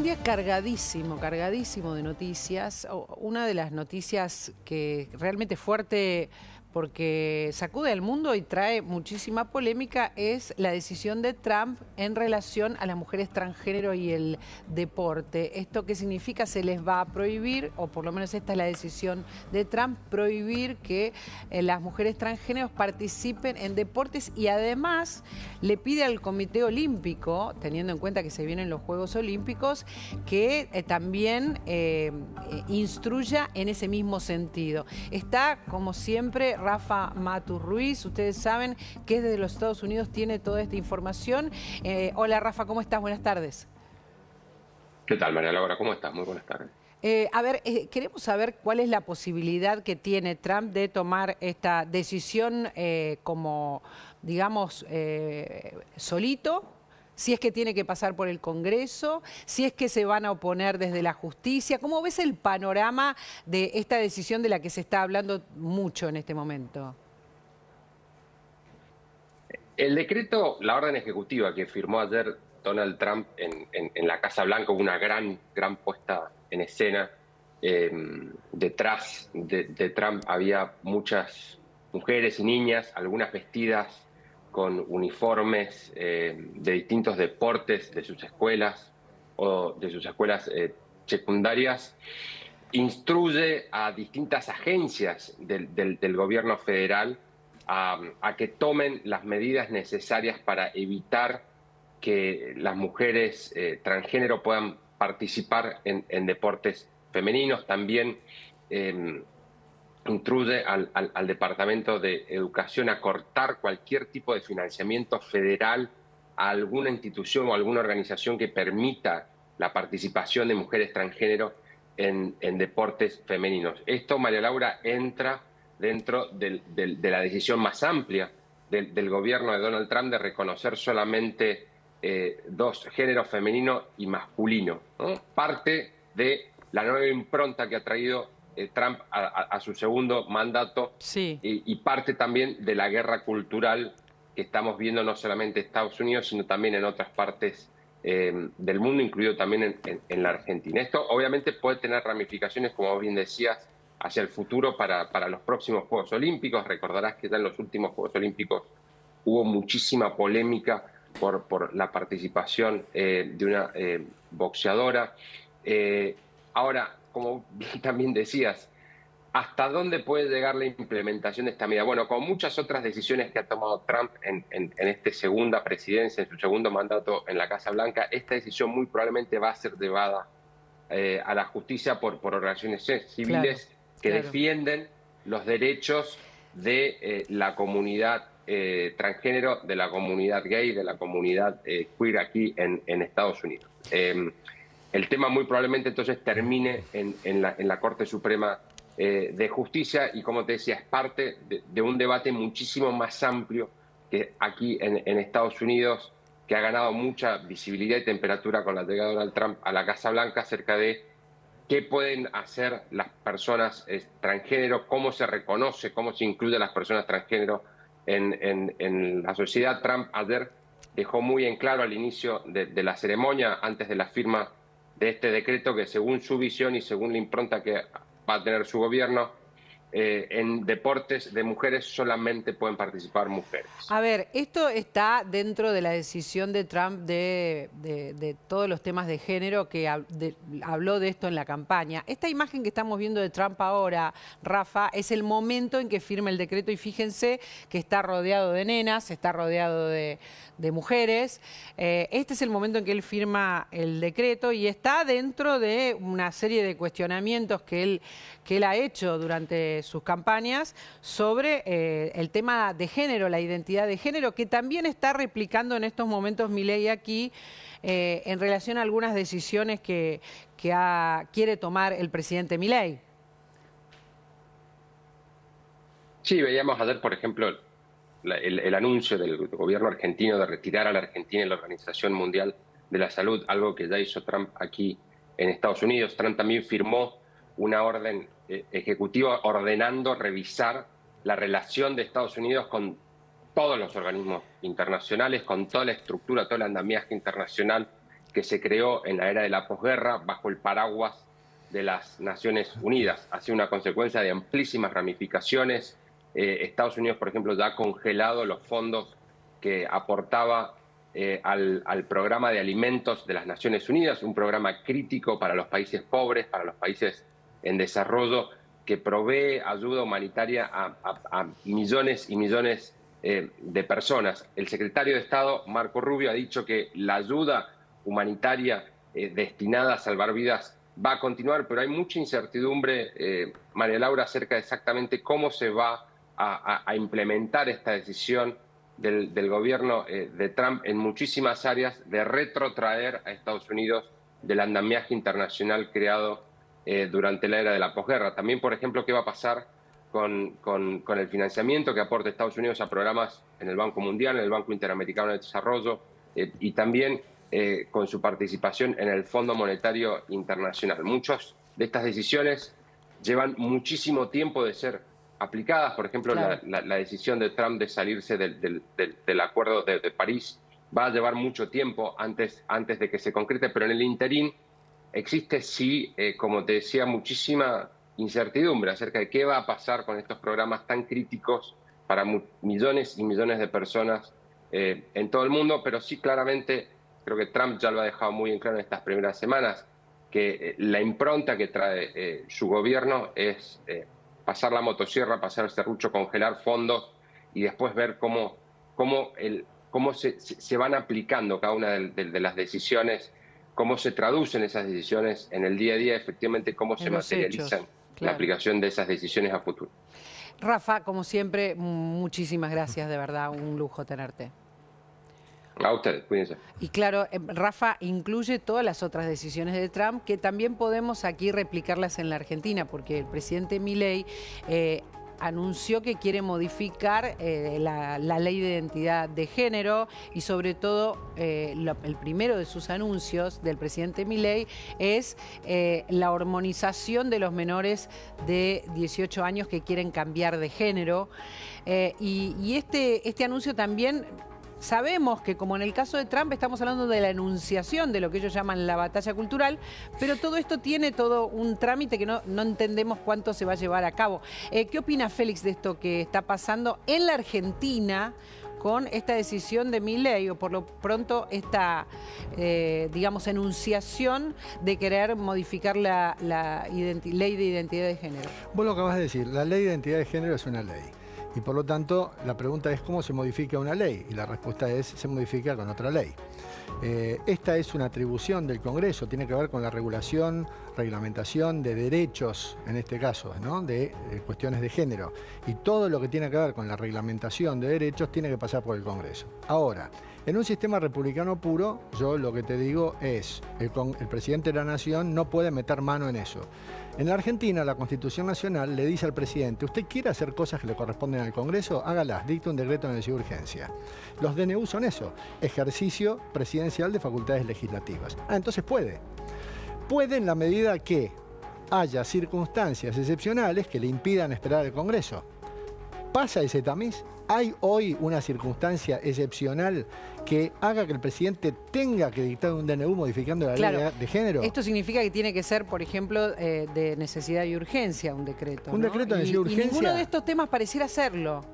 día cargadísimo, cargadísimo de noticias. Una de las noticias que realmente fuerte porque sacude al mundo y trae muchísima polémica es la decisión de Trump en relación a las mujeres transgénero y el deporte. ¿Esto qué significa? Se les va a prohibir, o por lo menos esta es la decisión de Trump, prohibir que las mujeres transgéneros participen en deportes, y además le pide al Comité Olímpico, teniendo en cuenta que se vienen los Juegos Olímpicos, que también instruya en ese mismo sentido. Está, como siempre, Rafa Matus Ruiz. Ustedes saben que desde los Estados Unidos tiene toda esta información. Hola Rafa, ¿cómo estás? Buenas tardes. ¿Qué tal, María Laura? ¿Cómo estás? Muy buenas tardes. Queremos saber cuál es la posibilidad que tiene Trump de tomar esta decisión como, digamos, solito, si es que tiene que pasar por el Congreso, si es que se van a oponer desde la justicia. ¿Cómo ves el panorama de esta decisión de la que se está hablando mucho en este momento? El decreto, la orden ejecutiva que firmó ayer Donald Trump en la Casa Blanca, una gran puesta en escena. Detrás de Trump había muchas mujeres y niñas, algunas vestidas con uniformes de distintos deportes de sus escuelas o de sus escuelas secundarias. Instruye a distintas agencias del gobierno federal a que tomen las medidas necesarias para evitar que las mujeres transgénero puedan participar en deportes femeninos. También instruye al Departamento de Educación a cortar cualquier tipo de financiamiento federal a alguna institución o alguna organización que permita la participación de mujeres transgénero en deportes femeninos. Esto, María Laura, entra dentro de la decisión más amplia del gobierno de Donald Trump de reconocer solamente dos géneros, femenino y masculino, ¿no? Parte de la nueva impronta que ha traído Trump a su segundo mandato. Sí. Y parte también de la guerra cultural que estamos viendo no solamente en Estados Unidos, sino también en otras partes del mundo, incluido también en la Argentina. Esto obviamente puede tener ramificaciones, como bien decías, hacia el futuro para los próximos Juegos Olímpicos. Recordarás que ya en los últimos Juegos Olímpicos hubo muchísima polémica por la participación de una boxeadora. Ahora, como bien también decías, ¿hasta dónde puede llegar la implementación de esta medida? Bueno, como muchas otras decisiones que ha tomado Trump en esta segunda presidencia, en su segundo mandato en la Casa Blanca, esta decisión muy probablemente va a ser llevada a la justicia por organizaciones civiles que defienden los derechos de la comunidad transgénero, de la comunidad gay, de la comunidad queer aquí en Estados Unidos. El tema muy probablemente entonces termine en la Corte Suprema de Justicia, y como te decía, es parte de un debate muchísimo más amplio que aquí en Estados Unidos, que ha ganado mucha visibilidad y temperatura con la llegada de Donald Trump a la Casa Blanca, acerca de qué pueden hacer las personas transgénero, cómo se reconoce, cómo se incluye a las personas transgénero en la sociedad. Trump ayer dejó muy en claro al inicio de la ceremonia, antes de la firma de este decreto, que según su visión y según la impronta que va a tener su gobierno, en deportes de mujeres solamente pueden participar mujeres. A ver, esto está dentro de la decisión de Trump de todos los temas de género, que habló de esto en la campaña. Esta imagen que estamos viendo de Trump ahora, Rafa, es el momento en que firma el decreto, y fíjense que está rodeado de nenas, está rodeado de mujeres. Este es el momento en que él firma el decreto, y está dentro de una serie de cuestionamientos que él ha hecho durante sus campañas sobre el tema de género, la identidad de género, que también está replicando en estos momentos Milei aquí en relación a algunas decisiones que quiere tomar el presidente Milei. Sí, veíamos ayer, por ejemplo, el anuncio del gobierno argentino de retirar a la Argentina en la Organización Mundial de la Salud, algo que ya hizo Trump aquí en Estados Unidos. Trump también firmó una orden ejecutiva ordenando revisar la relación de Estados Unidos con todos los organismos internacionales, con toda la estructura, todo el andamiaje internacional que se creó en la era de la posguerra bajo el paraguas de las Naciones Unidas. Ha sido una consecuencia de amplísimas ramificaciones. Estados Unidos, por ejemplo, ya ha congelado los fondos que aportaba al programa de alimentos de las Naciones Unidas, un programa crítico para los países pobres, para los países en desarrollo, que provee ayuda humanitaria a millones y millones de personas. El secretario de Estado, Marco Rubio, ha dicho que la ayuda humanitaria destinada a salvar vidas va a continuar, pero hay mucha incertidumbre, María Laura, acerca de exactamente cómo se va a implementar esta decisión del gobierno de Trump en muchísimas áreas de retrotraer a Estados Unidos del andamiaje internacional creado durante la era de la posguerra. También, por ejemplo, qué va a pasar con el financiamiento que aporta Estados Unidos a programas en el Banco Mundial, en el Banco Interamericano de Desarrollo y también con su participación en el Fondo Monetario Internacional. Muchas de estas decisiones llevan muchísimo tiempo de ser aplicadas. Por ejemplo, claro, la decisión de Trump de salirse del Acuerdo de París va a llevar mucho tiempo antes de que se concrete, pero en el interín existe, sí, como te decía, muchísima incertidumbre acerca de qué va a pasar con estos programas tan críticos para millones y millones de personas en todo el mundo, pero sí, claramente, creo que Trump ya lo ha dejado muy en claro en estas primeras semanas, que la impronta que trae su gobierno es pasar la motosierra, pasar el serrucho, congelar fondos y después ver cómo se van aplicando cada una de las decisiones, cómo se traducen esas decisiones en el día a día, efectivamente cómo se materializan la aplicación de esas decisiones a futuro. Rafa, como siempre, muchísimas gracias, de verdad, un lujo tenerte. A ustedes, cuídense. Y claro, Rafa incluye todas las otras decisiones de Trump que también podemos aquí replicarlas en la Argentina, porque el presidente Milei anunció que quiere modificar la ley de identidad de género y sobre todo el primero de sus anuncios del presidente Milei es la hormonización de los menores de 18 años que quieren cambiar de género. Y este anuncio también... Sabemos que, como en el caso de Trump, estamos hablando de la enunciación de lo que ellos llaman la batalla cultural, pero todo esto tiene todo un trámite que no entendemos cuánto se va a llevar a cabo. ¿Qué opina Félix de esto que está pasando en la Argentina con esta decisión de Milei, o por lo pronto esta, digamos, enunciación de querer modificar la ley de identidad de género? Vos lo acabas de decir, la ley de identidad de género es una ley. Y por lo tanto, la pregunta es cómo se modifica una ley. Y la respuesta es, se modifica con otra ley. Esta es una atribución del Congreso, tiene que ver con la regulación, reglamentación de derechos, en este caso, ¿no? de cuestiones de género. Y todo lo que tiene que ver con la reglamentación de derechos tiene que pasar por el Congreso. Ahora, en un sistema republicano puro, yo lo que te digo es, el presidente de la Nación no puede meter mano en eso. En la Argentina, la Constitución Nacional le dice al presidente, usted quiere hacer cosas que le corresponden al Congreso, hágalas, dicte un decreto de necesidad de urgencia. Los DNU son eso, ejercicio presidencial de facultades legislativas. Entonces puede. Puede en la medida que haya circunstancias excepcionales que le impidan esperar al Congreso. ¿Pasa ese tamiz? ¿Hay hoy una circunstancia excepcional que haga que el presidente tenga que dictar un DNU modificando la ley de género? Esto significa que tiene que ser, por ejemplo, de necesidad y urgencia un decreto. Un decreto de necesidad y urgencia. Y ninguno de estos temas pareciera hacerlo.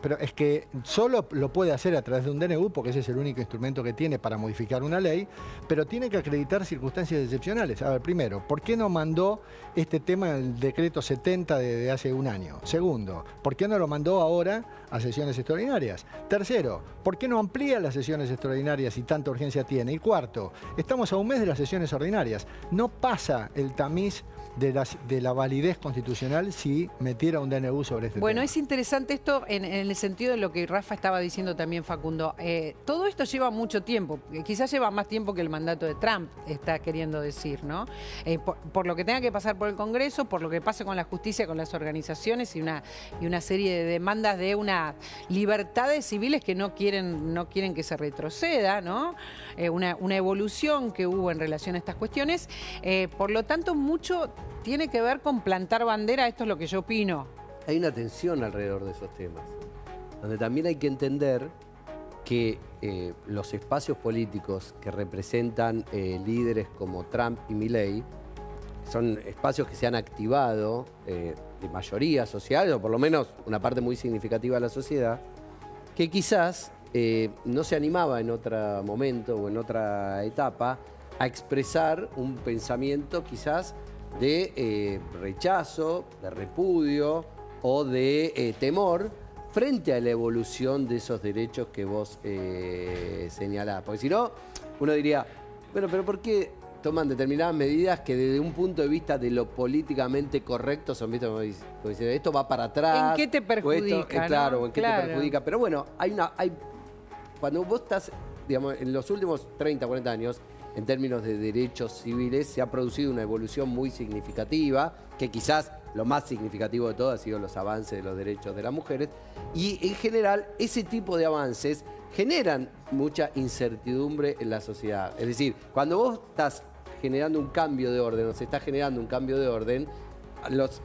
Pero es que solo lo puede hacer a través de un DNU, porque ese es el único instrumento que tiene para modificar una ley, pero tiene que acreditar circunstancias excepcionales. A ver, primero, ¿por qué no mandó este tema en el decreto 70 de hace un año? Segundo, ¿por qué no lo mandó ahora a sesiones extraordinarias? Tercero, ¿por qué no amplía las sesiones extraordinarias si tanta urgencia tiene? Y cuarto, estamos a un mes de las sesiones ordinarias. No pasa el tamiz de la validez constitucional si metiera un DNU sobre este tema. Bueno, es interesante esto en el sentido de lo que Rafa estaba diciendo también, Facundo. Todo esto lleva mucho tiempo, quizás lleva más tiempo que el mandato de Trump, está queriendo decir, ¿no? Por lo que tenga que pasar por el Congreso, por lo que pase con la justicia, con las organizaciones y una serie de demandas de unas libertades civiles que no quieren que se retroceda, ¿no? Una evolución que hubo en relación a estas cuestiones. Por lo tanto, mucho tiene que ver con plantar bandera, esto es lo que yo opino. Hay una tensión alrededor de esos temas, donde también hay que entender que los espacios políticos que representan líderes como Trump y Milei son espacios que se han activado de mayoría social, o por lo menos una parte muy significativa de la sociedad, que quizás no se animaba en otro momento o en otra etapa a expresar un pensamiento quizás de rechazo, de repudio o de temor frente a la evolución de esos derechos que vos señalás. Porque si no, uno diría, bueno, pero ¿por qué toman determinadas medidas que desde un punto de vista de lo políticamente correcto son vistas como diciendo, esto va para atrás? ¿En qué te perjudica? O esto, claro, ¿no? ¿en qué te perjudica? Pero bueno, cuando vos estás, digamos, en los últimos 30, 40 años, en términos de derechos civiles, se ha producido una evolución muy significativa, que quizás lo más significativo de todo ha sido los avances de los derechos de las mujeres, y en general ese tipo de avances generan mucha incertidumbre en la sociedad. Es decir, cuando vos estás generando un cambio de orden, o se está generando un cambio de orden,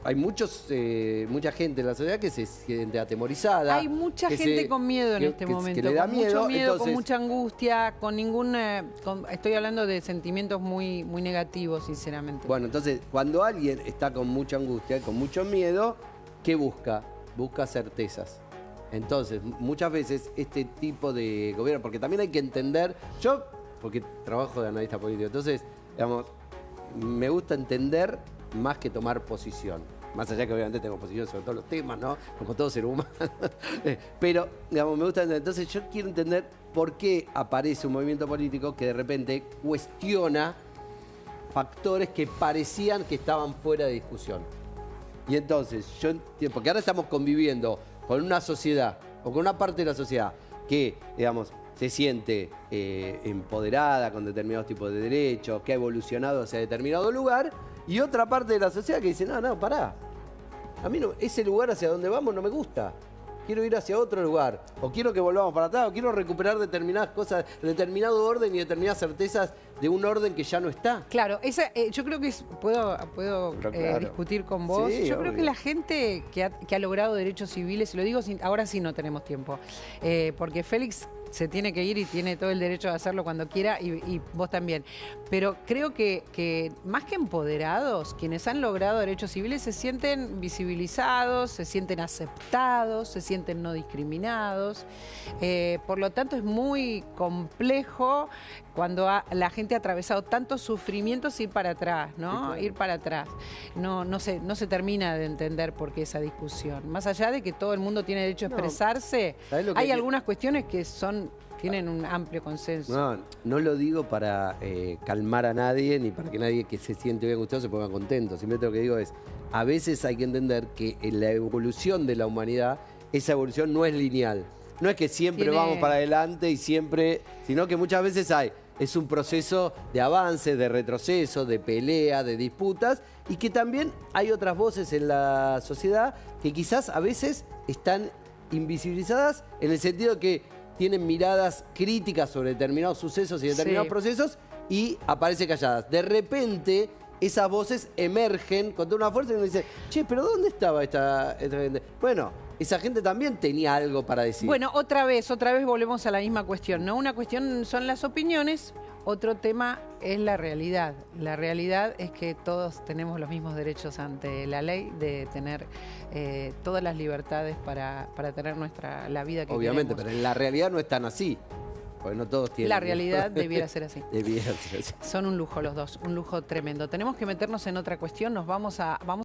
hay mucha gente en la sociedad que se siente atemorizada. Hay mucha gente con miedo en este momento. Que le da con miedo, mucho miedo, entonces, con mucha angustia, con ninguna... estoy hablando de sentimientos muy, muy negativos, sinceramente. Bueno, entonces, cuando alguien está con mucha angustia, con mucho miedo, ¿qué busca? Busca certezas. Entonces, muchas veces este tipo de gobierno, porque también hay que entender, yo, porque trabajo de analista político, entonces, digamos, me gusta entender más que tomar posición. Más allá que obviamente tengo posición sobre todos los temas, ¿no? Como todo ser humano. Pero, digamos, me gusta entender. Entonces yo quiero entender por qué aparece un movimiento político que de repente cuestiona factores que parecían que estaban fuera de discusión. Y entonces, yo entiendo, porque ahora estamos conviviendo con una sociedad, o con una parte de la sociedad, que, digamos, se siente empoderada con determinados tipos de derechos, que ha evolucionado hacia determinado lugar, y otra parte de la sociedad que dice, no, pará, a mí no, ese lugar hacia donde vamos no me gusta, quiero ir hacia otro lugar, o quiero que volvamos para atrás, o quiero recuperar determinadas cosas, determinado orden y determinadas certezas de un orden que ya no está. Claro, yo creo que puedo claro, discutir con vos. Sí, yo obvio. creo que la gente que ha logrado derechos civiles, y lo digo ahora sí no tenemos tiempo, porque Félix se tiene que ir y tiene todo el derecho de hacerlo cuando quiera y vos también. Pero creo que más que empoderados, quienes han logrado derechos civiles se sienten visibilizados, se sienten aceptados, se sienten no discriminados. Por lo tanto, es muy complejo cuando la gente ha atravesado tantos sufrimientos ir para atrás, ¿no? Sí, claro. Ir para atrás. No se termina de entender por qué esa discusión. Más allá de que todo el mundo tiene derecho a expresarse, hay algunas cuestiones que tienen un amplio consenso. No lo digo para calmar a nadie, ni para que nadie que se siente bien gustado se ponga contento. Simplemente lo que digo es, a veces hay que entender que en la evolución de la humanidad, esa evolución no es lineal. No es que siempre vamos para adelante y siempre, sino que muchas veces es un proceso de avance, de retroceso, de pelea, de disputas, y que también hay otras voces en la sociedad que quizás a veces están invisibilizadas en el sentido que tienen miradas críticas sobre determinados sucesos y determinados procesos y aparecen calladas. De repente, esas voces emergen con toda una fuerza y uno dice, che, pero ¿dónde estaba esta gente? Bueno, esa gente también tenía algo para decir. Bueno, otra vez volvemos a la misma cuestión, ¿no? Una cuestión son las opiniones, otro tema es la realidad. La realidad es que todos tenemos los mismos derechos ante la ley de tener todas las libertades para tener la vida que obviamente, queremos. pero en la realidad no es tan así. Porque no todos tienen. La realidad debiera ser así. Debiera ser así. Son un lujo los dos, un lujo tremendo. Tenemos que meternos en otra cuestión, vamos